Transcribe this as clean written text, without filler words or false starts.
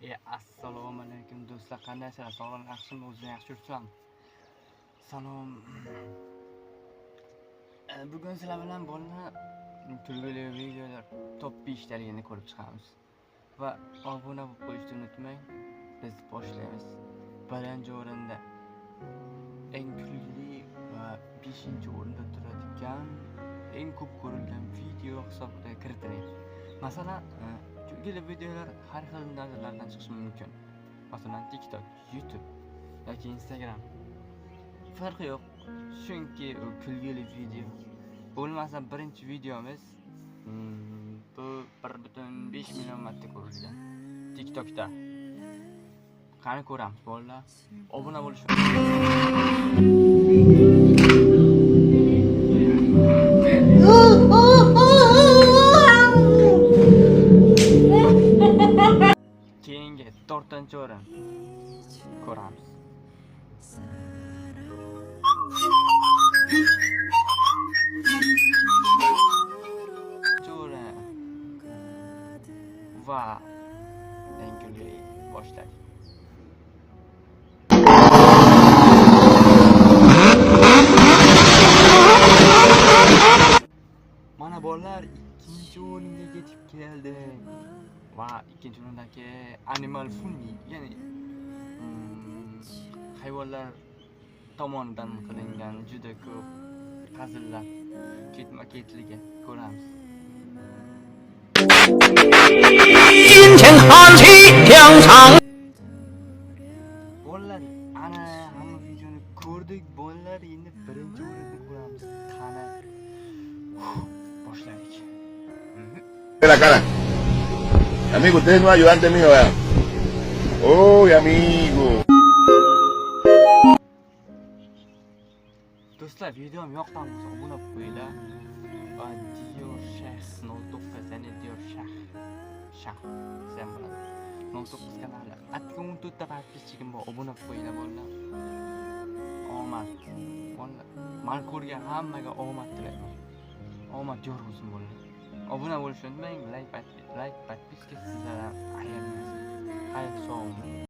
Assalomu alaykum do'stlar, qandaysizlar? Sog'liq yaxshimi? O'zingizni yaxshi yuribsizlarmi? Salom. Bugun sizlar bilan bolalar turli videolar top 5 taligini ko'rib chiqamiz. Va obuna bo'lib qo'yishni unutmang. Biz boshlaymiz. Birinchi o'rinda eng kulgili va 5-o'rinda turadigan eng ko'p ko'rilgan video hisobiga kiritiladi. Masalan, kulgili videolar har xil narsalardan chiqishi mumkin. Masalan, TikTok, YouTube yoki Instagram. Farqi yo'q. Chunki u kulgili video. Bo'lmasa birinchi videomiz bu 1.5 million marta ko'rilgan TikTokda. Qani ko'ramiz bolalar. Obuna bo'lish keyingi 4-o'rin ko'ramiz. Va eng kulgili boshladik. Mana bolalar ikkinchi o'ringa yetib keldi. Va ikkinchi o'rindagi Animal Funny, ya'ni hayvonlar tomonidan qilingan juda ko'p hazillar ketma-ketligi ko'ramiz. Bolalar, ana hamma videoni ko'rdik. Bolalar, endi birinchi o'rinni ko'ramiz. Qani boshladik. La cara. Amigo, usted es un ayudante mío, ¿verdad? Uy, amigo. Do'stlar, videom yoqdan bo'lsa obuna bo'lib qo'yinglar. Va Diyor Shah 09, ya'ni Diyor Shah. Sen bo'ladi. 09 kanali. Atga 14 ta podpischigim bor. Obuna bo'lib qo'yinglar bolalar. Omad. Bolalar, men ko'rgan hammaga omad tilayman. Omad yor bo'lsin bolalar. Obuna bo'lishni unutmang. Like, подписка sizlardan ayirmaysiz. Xayr, sog' bo'ling.